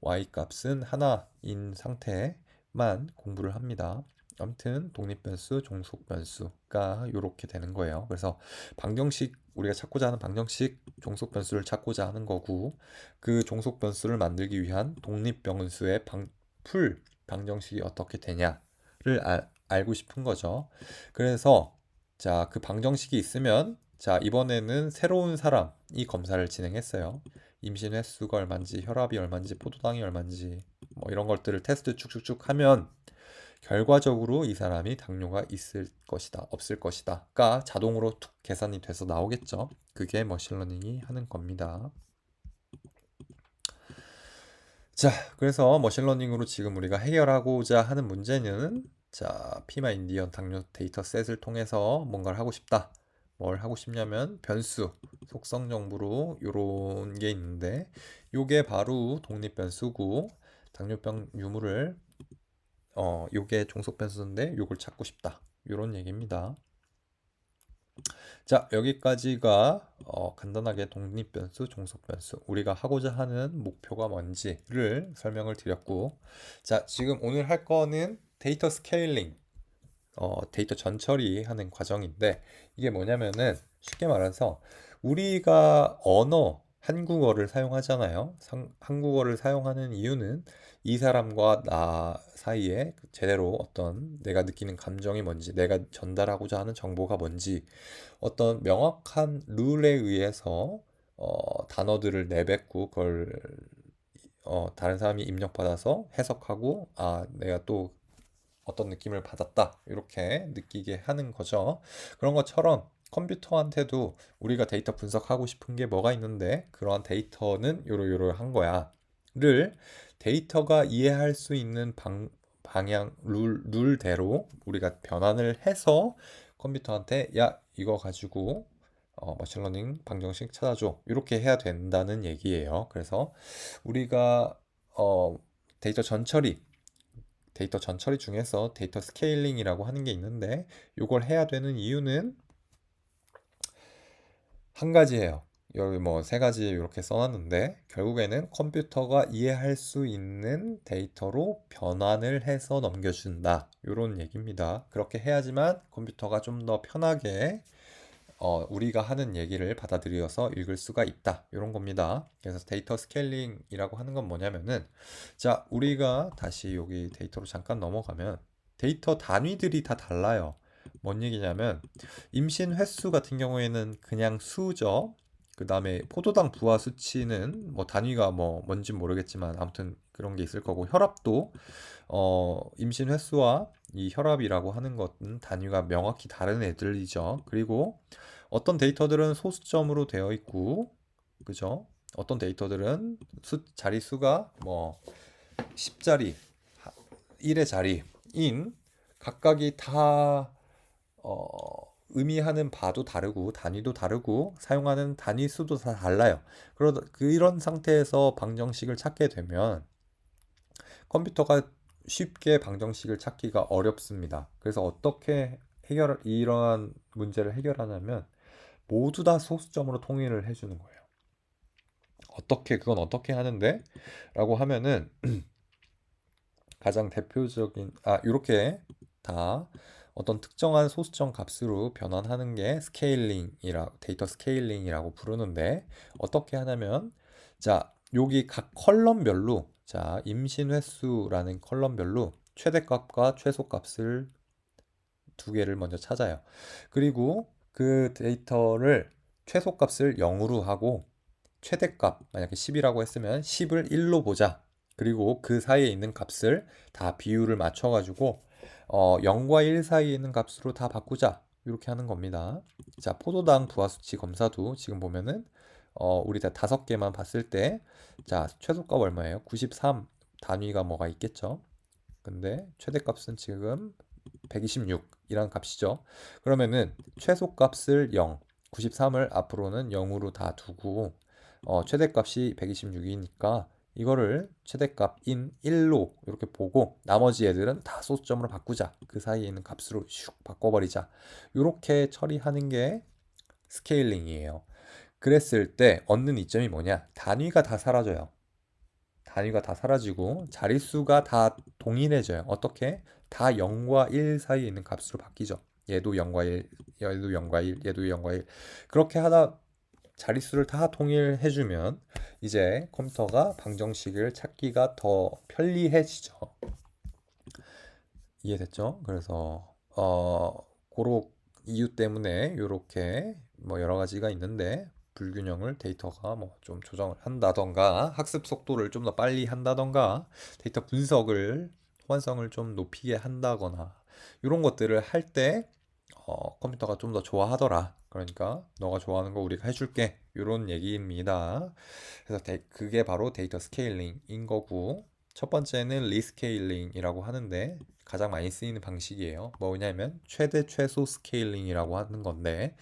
y 값은 하나인 상태만 공부를 합니다. 아무튼 독립변수, 종속변수가 이렇게 되는 거예요. 그래서 방정식 우리가 찾고자 하는 방정식 종속변수를 찾고자 하는 거고 그 종속변수를 만들기 위한 독립변수의 풀 방정식이 어떻게 되냐를 알고 싶은 거죠. 그래서 자, 그 방정식이 있으면 자, 이번에는 새로운 사람이 검사를 진행했어요. 임신 횟수가 얼마인지, 혈압이 얼마인지, 포도당이 얼마인지 뭐 이런 것들을 테스트 쭉쭉쭉 하면 결과적으로 이 사람이 당뇨가 있을 것이다, 없을 것이다가 자동으로 툭 계산이 돼서 나오겠죠. 그게 머신러닝이 하는 겁니다. 자, 그래서 머신러닝으로 지금 우리가 해결하고자 하는 문제는 자, 피마 인디언 당뇨 데이터셋을 통해서 뭔가를 하고 싶다. 뭘 하고 싶냐면 변수, 속성 정보로 요런 게 있는데 요게 바로 독립 변수고 당뇨병 유무를 요게 종속 변수인데 요걸 찾고 싶다. 요런 얘기입니다. 자, 여기까지가 간단하게 독립변수, 종속변수, 우리가 하고자 하는 목표가 뭔지를 설명을 드렸고, 자, 지금 오늘 할 거는 데이터 스케일링, 데이터 전처리하는 과정인데, 이게 뭐냐면은 쉽게 말해서 우리가 한국어를 사용하잖아요. 한국어를 사용하는 이유는 이 사람과 나 사이에 제대로 어떤 내가 느끼는 감정이 뭔지, 내가 전달하고자 하는 정보가 뭔지, 어떤 명확한 룰에 의해서 단어들을 내뱉고 그걸 다른 사람이 입력받아서 해석하고 내가 또 어떤 느낌을 받았다 이렇게 느끼게 하는 거죠. 그런 것처럼 컴퓨터한테도 우리가 데이터 분석하고 싶은 게 뭐가 있는데 그러한 데이터는 요러요러한 거야를 데이터가 이해할 수 있는 방향 룰대로 우리가 변환을 해서 컴퓨터한테 야 이거 가지고 머신러닝 방정식 찾아줘 이렇게 해야 된다는 얘기예요. 그래서 우리가 데이터 전처리 데이터 전처리 중에서 데이터 스케일링이라고 하는 게 있는데 이걸 해야 되는 이유는 한 가지예요. 여기 뭐 세 가지 이렇게 써놨는데 결국에는 컴퓨터가 이해할 수 있는 데이터로 변환을 해서 넘겨준다. 이런 얘기입니다. 그렇게 해야지만 컴퓨터가 좀 더 편하게 우리가 하는 얘기를 받아들여서 읽을 수가 있다. 이런 겁니다. 그래서 데이터 스케일링이라고 하는 건 뭐냐면은 자, 우리가 다시 여기 데이터로 잠깐 넘어가면 데이터 단위들이 다 달라요. 뭔 얘기냐면 임신 횟수 같은 경우에는 그냥 수죠. 그 다음에 포도당 부하 수치는 뭐 단위가 뭐 뭔지 모르겠지만 아무튼 그런 게 있을 거고 혈압도 임신 횟수와 이 혈압이라고 하는 것은 단위가 명확히 다른 애들이죠. 그리고 어떤 데이터들은 소수점으로 되어 있고, 그죠? 어떤 데이터들은 자릿수가 뭐 10자리, 1의 자리인 각각이 다 의미하는 바도 다르고 단위도 다르고 사용하는 단위 수도 다 달라요. 그런 상태에서 방정식을 찾게 되면 컴퓨터가 쉽게 방정식을 찾기가 어렵습니다. 그래서 어떻게 이러한 문제를 해결하냐면 모두 다 소수점으로 통일을 해주는 거예요. 그건 어떻게 하는데? 라고 하면은 가장 대표적인, 이렇게 다 어떤 특정한 소수점 값으로 변환하는 게 데이터 스케일링이라고 부르는데 어떻게 하냐면 자, 여기 각 컬럼별로 자, 임신 횟수라는 컬럼별로 최대값과 최소값을 두 개를 먼저 찾아요. 그리고 그 데이터를 최소값을 0으로 하고 최대값 만약에 10이라고 했으면 10을 1로 보자. 그리고 그 사이에 있는 값을 다 비율을 맞춰가지고 0과 1 사이에 있는 값으로 다 바꾸자. 이렇게 하는 겁니다. 자, 포도당 부하수치 검사도 지금 보면은 우리 다 5개만 봤을 때 자, 최소값 얼마예요? 93 단위가 뭐가 있겠죠? 근데 최대값은 지금 126이란 값이죠. 그러면은 최소값을 0, 93을 앞으로는 0으로 다 두고 최대값이 126이니까 이거를 최대값인 1로 이렇게 보고 나머지 애들은 다 소수점으로 바꾸자. 그 사이에 있는 값으로 슉 바꿔버리자. 이렇게 처리하는 게 스케일링이에요. 그랬을 때 얻는 이점이 뭐냐? 단위가 다 사라져요. 단위가 다 사라지고 자릿수가 다 동일해져요. 어떻게? 다 0과 1 사이에 있는 값으로 바뀌죠. 얘도 0과 1, 얘도 0과 1, 얘도 0과 1. 그렇게 하다 자릿수를 다 통일해주면 이제 컴퓨터가 방정식을 찾기가 더 편리해지죠. 이해됐죠? 그래서 고로 이유 때문에 이렇게 뭐 여러 가지가 있는데 불균형을 데이터가 뭐 좀 조정을 한다던가 학습 속도를 좀 더 빨리 한다던가 데이터 분석을 호환성을 좀 높이게 한다거나 이런 것들을 할 때 컴퓨터가 좀 더 좋아하더라. 그러니까 너가 좋아하는 거 우리가 해줄게. 이런 얘기입니다. 그래서 그게 바로 데이터 스케일링인 거고 첫 번째는 리스케일링이라고 하는데 가장 많이 쓰이는 방식이에요. 뭐냐면 최대 최소 스케일링이라고 하는 건데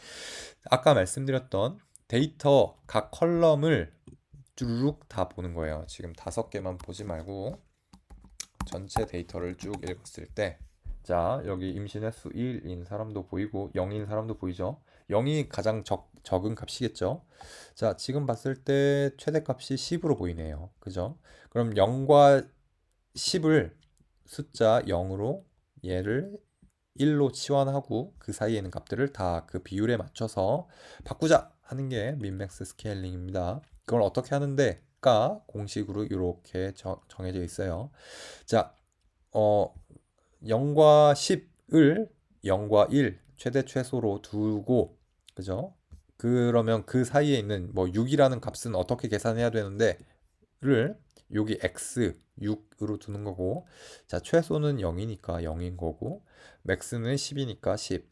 아까 말씀드렸던 데이터 각 컬럼을 쭈룩 다 보는 거예요. 지금 5개만 보지 말고 전체 데이터를 쭉 읽었을 때 자, 여기 임신횟수 1인 사람도 보이고 0인 사람도 보이죠? 0이 가장 적은 값이겠죠? 자, 지금 봤을 때 최대값이 10으로 보이네요. 그죠? 그럼 0과 10을 숫자 0으로 얘를 1로 치환하고 그 사이에 있는 값들을 다 그 비율에 맞춰서 바꾸자 하는 게 민맥스 스케일링입니다. 그걸 어떻게 하는데가 공식으로 이렇게 정해져 있어요. 자, 어, 0과 10을 0과 1 최대 최소로 두고 그죠? 그러면 그 사이에 있는 뭐 6이라는 값은 어떻게 계산해야 되는데 를 여기 x 6으로 두는 거고 자 최소는 0이니까 0인 거고 맥스는 10이니까 10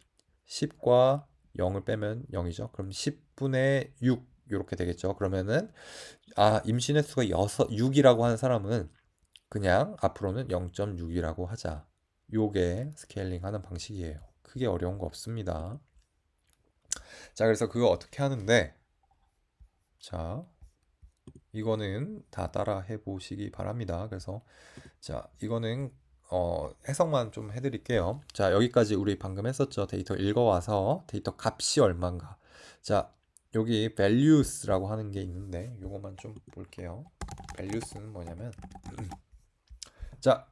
10과 0을 빼면 0이죠. 그럼 10분의 6 이렇게 되겠죠. 그러면은 임신의 수가 6이라고 하는 사람은 그냥 앞으로는 0.6이라고 하자. 요게 스케일링 하는 방식이에요. 크게 어려운 거 없습니다. 자, 그래서 그거 어떻게 하는데 자, 이거는 다 따라 해보시기 바랍니다. 그래서 자, 이거는 해석만 좀 해드릴게요. 자, 여기까지 우리 방금 했었죠. 데이터 읽어와서 데이터 값이 얼마인가. 자, 여기 values라고 하는 게 있는데 이것만 좀 볼게요. values는 뭐냐면 자,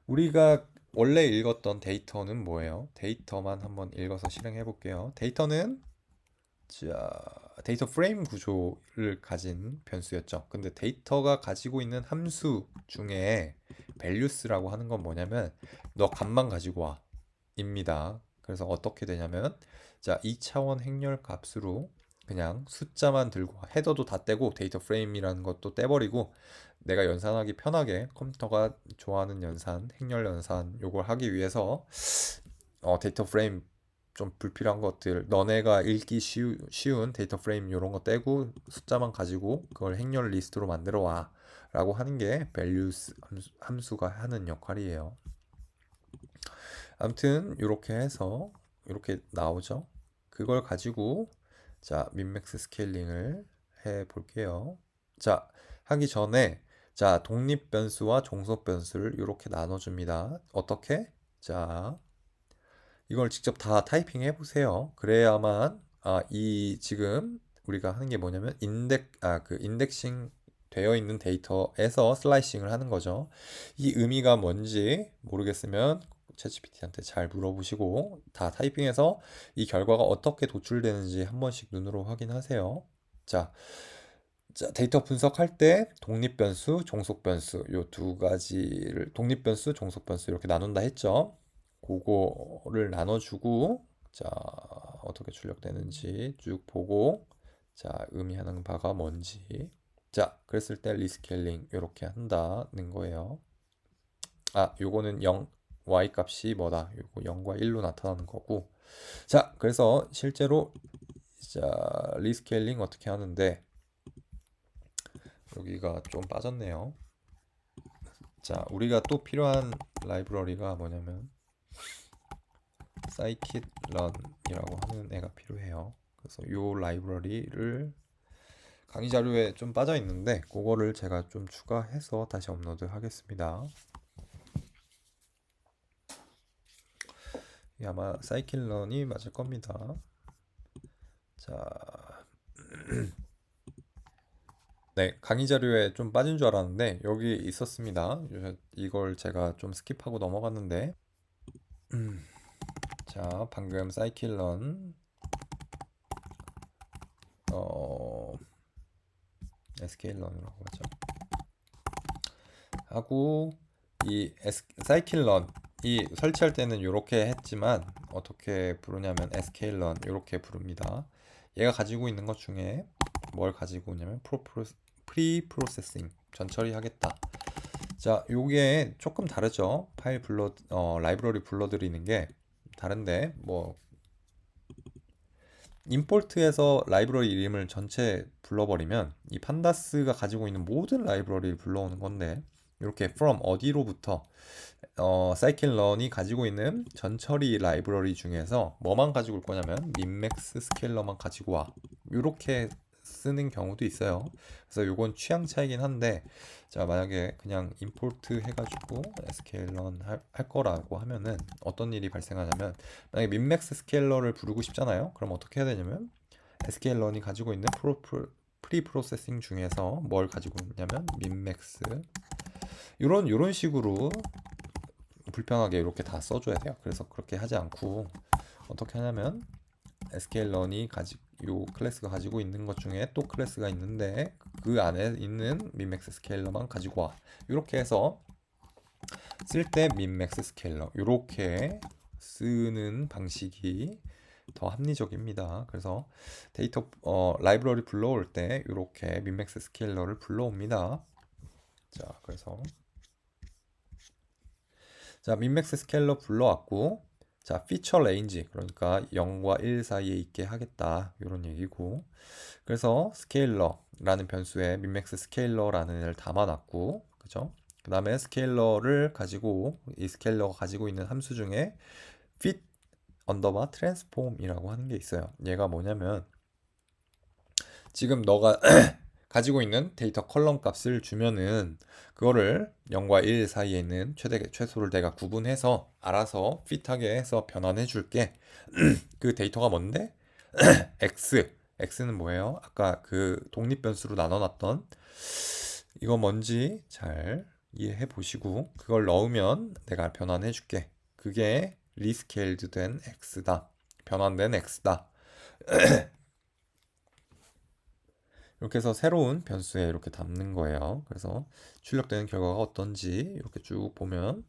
우리가 원래 읽었던 데이터는 뭐예요? 데이터만 한번 읽어서 실행해 볼게요. 데이터는 자, 데이터 프레임 구조를 가진 변수였죠. 근데 데이터가 가지고 있는 함수 중에 values라고 하는 건 뭐냐면 너 값만 가지고 와 입니다. 그래서 어떻게 되냐면 자, 2차원 행렬 값으로 그냥 숫자만 들고 와. 헤더도 다 떼고 데이터 프레임이라는 것도 떼버리고 내가 연산하기 편하게 컴퓨터가 좋아하는 연산, 행렬 연산 요걸 하기 위해서 데이터 프레임 좀 불필요한 것들 너네가 읽기 쉬운 데이터 프레임 이런 거 떼고 숫자만 가지고 그걸 행렬 리스트로 만들어 와 라고 하는 게 values 함수가 하는 역할이에요. 아무튼 이렇게 해서 이렇게 나오죠. 그걸 가지고 자 민맥스 스케일링을 해 볼게요. 자 하기 전에 자 독립 변수와 종속 변수를 이렇게 나눠줍니다. 어떻게? 자 이걸 직접 다 타이핑 해보세요. 그래야만 이 지금 우리가 하는 게 뭐냐면 그 인덱싱 되어 있는 데이터에서 슬라이싱을 하는 거죠. 이 의미가 뭔지 모르겠으면 챗GPT한테 잘 물어보시고 다 타이핑해서 이 결과가 어떻게 도출되는지 한 번씩 눈으로 확인하세요. 자, 데이터 분석할 때 독립 변수, 종속 변수 요 두 가지를 독립 변수, 종속 변수 이렇게 나눈다 했죠. 그거를 나눠주고 자 어떻게 출력되는지 쭉 보고 자 의미하는 바가 뭔지 자 그랬을 때 리스케일링 이렇게 한다는 거예요. 요거는 0 y 값이 뭐다 요거 0과 1로 나타나는 거고 자 그래서 실제로 자 리스케일링 어떻게 하는데 여기가 좀 빠졌네요. 자 우리가 또 필요한 라이브러리가 뭐냐면 scikit-learn이라고 하는 애가 필요해요. 그래서 요 라이브러리를 강의 자료에 좀 빠져 있는데 그거를 제가 좀 추가해서 다시 업로드 하겠습니다. 이게 아마 scikit-learn이 맞을 겁니다. 자, 네, 강의 자료에 좀 빠진 줄 알았는데 여기 있었습니다. 이걸 제가 좀 스킵하고 넘어갔는데 자, 방금 scikit-learn sklearn이라고 하죠. 하고 이 scikit-learn 이 설치할 때는 이렇게 했지만 어떻게 부르냐면 sklearn 이렇게 부릅니다. 얘가 가지고 있는 것 중에 뭘 가지고 있냐면 프리프로세싱 전처리 하겠다. 자, 요게 조금 다르죠. 라이브러리 불러들이는 게 다른데 뭐 임포트에서 라이브러리 이름을 전체 불러버리면 이 판다스가 가지고 있는 모든 라이브러리를 불러오는 건데 이렇게 from 어디로부터 scikit-learn이 가지고 있는 전처리 라이브러리 중에서 뭐만 가지고 올 거냐면 민맥스 스케일러만 가지고 와 이렇게 쓰는 경우도 있어요. 그래서 요건 취향 차이긴 한데 자, 만약에 그냥 임포트 해가지고 sklearn 할 거라고 하면은 어떤 일이 발생하냐면 만약에 민맥스 스케일러를 부르고 싶잖아요. 그럼 어떻게 해야 되냐면 sklearn이 가지고 있는 프리프로세싱 중에서 뭘 가지고 있냐면 민맥스 요런 식으로 불편하게 이렇게 다 써줘야 돼요. 그래서 그렇게 하지 않고 어떻게 하냐면 sklearn이 요 클래스가 가지고 있는 것 중에 또 클래스가 있는데 그 안에 있는 민맥스 스케일러만 가지고 와 이렇게 해서 쓸 때 민맥스 스케일러 이렇게 쓰는 방식이 더 합리적입니다. 그래서 라이브러리 불러올 때 이렇게 민맥스 스케일러를 불러옵니다. 자, 그래서 자, 민맥스 스케일러 불러왔고 자, 피처 레인지 그러니까 0과 1 사이에 있게 하겠다 이런 얘기고 그래서 스케일러라는 변수에 민맥스 스케일러라는 애를 담아놨고 그죠? 그 다음에 이 스케일러가 가지고 있는 함수 중에 fit 언더바 트랜스폼이라고 하는 게 있어요. 얘가 뭐냐면 지금 너가 가지고 있는 데이터 컬럼 값을 주면은 그거를 0과 1 사이에 있는 최소를 내가 구분해서 알아서 핏하게 해서 변환해 줄게. 그 데이터가 뭔데? x는 뭐예요? 아까 그 독립 변수로 나눠놨던 이거 뭔지 잘 이해해 보시고 그걸 넣으면 내가 변환해 줄게. 그게 리스케일드 된 x다. 변환된 x다. 이렇게 해서 새로운 변수에 이렇게 담는 거예요. 그래서 출력되는 결과가 어떤지 이렇게 쭉 보면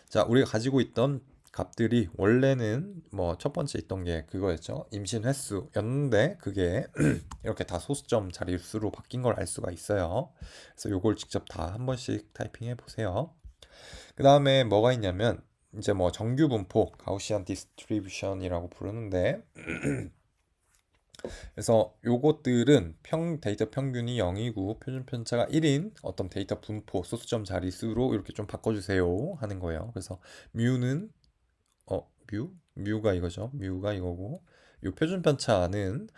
자, 우리가 가지고 있던 값들이 원래는 뭐 첫 번째 있던 게 그거였죠. 임신 횟수였는데 그게 이렇게 다 소수점 자릿수로 바뀐 걸 알 수가 있어요. 그래서 요걸 직접 다 한 번씩 타이핑해 보세요. 그 다음에 뭐가 있냐면 이제 뭐 정규 분포, 가우시안 디스트리뷰션이라고 부르는데 그래서 요것들은 데이터 평균이 0이고 표준 편차가 1인 어떤 데이터 분포 소수점 자릿수로 이렇게 좀 바꿔주세요 하는 거예요. 그래서 뮤는 뮤가 이거죠. 뮤가 이거고 요 표준 편차는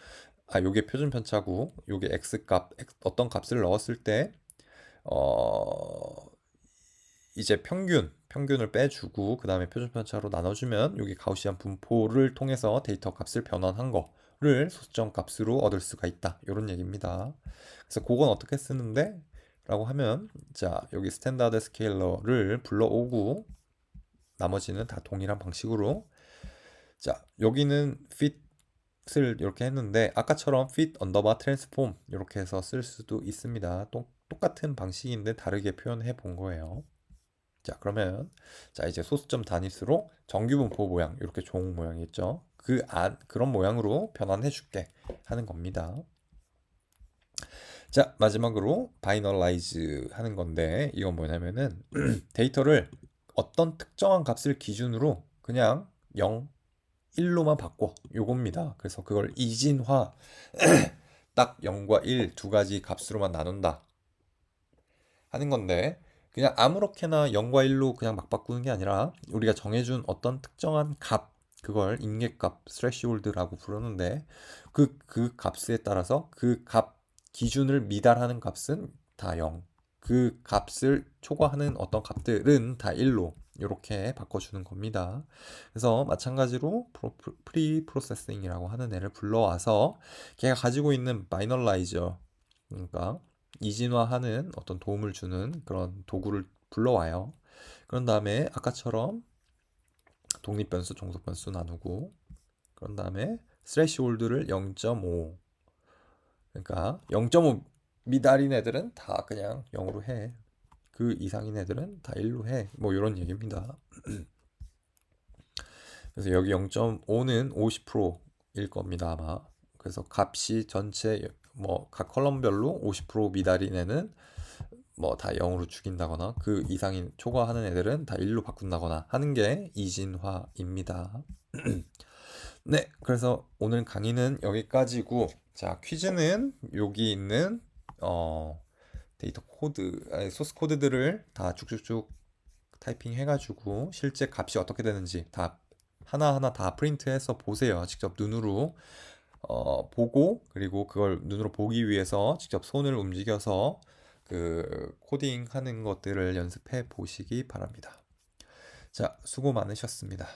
요게 표준 편차고 요게 어떤 값을 넣었을 때 어, 이제 평균을 빼주고 그 다음에 표준 편차로 나눠주면 여기 가우시안 분포를 통해서 데이터 값을 변환한 거를 소수점 값으로 얻을 수가 있다 이런 얘기입니다. 그래서 그건 어떻게 쓰는데? 라고 하면 자, 여기 스탠다드 스케일러를 불러오고 나머지는 다 동일한 방식으로 자, 여기는 fit을 이렇게 했는데 아까처럼 fit 언더바 트랜스폼 이렇게 해서 쓸 수도 있습니다. 똑같은 방식인데 다르게 표현해 본 거예요. 자, 그러면 자, 이제 소수점 단위수로 정규분포 모양 이렇게 종 모양이 있죠. 그런 모양으로 변환해 줄게 하는 겁니다. 자, 마지막으로 바이너라이즈 하는 건데 이건 뭐냐면은 데이터를 어떤 특정한 값을 기준으로 그냥 0, 1로만 바꿔 요겁니다. 그래서 그걸 이진화 딱 0과 1 두 가지 값으로만 나눈다 하는 건데 그냥 아무렇게나 0과 1로 그냥 막 바꾸는 게 아니라 우리가 정해준 어떤 특정한 값 그걸 인계값 스트레시홀드라고 부르는데 그 값에 따라서 그 값 기준을 미달하는 값은 다 0. 그 값을 초과하는 어떤 값들은 다 1로 이렇게 바꿔주는 겁니다. 그래서 마찬가지로 프리 프로세싱이라고 하는 애를 불러와서 걔가 가지고 있는 마이너라이저, 그러니까 이진화하는 어떤 도움을 주는 그런 도구를 불러와요. 그런 다음에 아까처럼 독립변수, 종속변수 나누고, 그런 다음에 스레시홀드를 0.5, 그러니까 0.5 미달인 애들은 다 그냥 0으로 해. 그 이상인 애들은 다 1로 해. 뭐 이런 얘기입니다. 그래서 여기 0.5는 50%일 겁니다, 아마. 그래서 값이 전체 뭐 각 컬럼별로 50% 미달인 애는 뭐 다 0으로 죽인다거나 그 이상인 초과하는 애들은 다 1로 바꾼다거나 하는 게 이진화입니다. 네, 그래서 오늘 강의는 여기까지고, 자, 퀴즈는 여기 있는 데이터 코드, 아니, 소스 코드들을 다 쭉쭉쭉 타이핑 해가지고 실제 값이 어떻게 되는지 다 하나하나 다 프린트해서 보세요. 직접 눈으로 보고, 그리고 그걸 눈으로 보기 위해서 직접 손을 움직여서 그 코딩 하는 것들을 연습해 보시기 바랍니다. 자, 수고 많으셨습니다.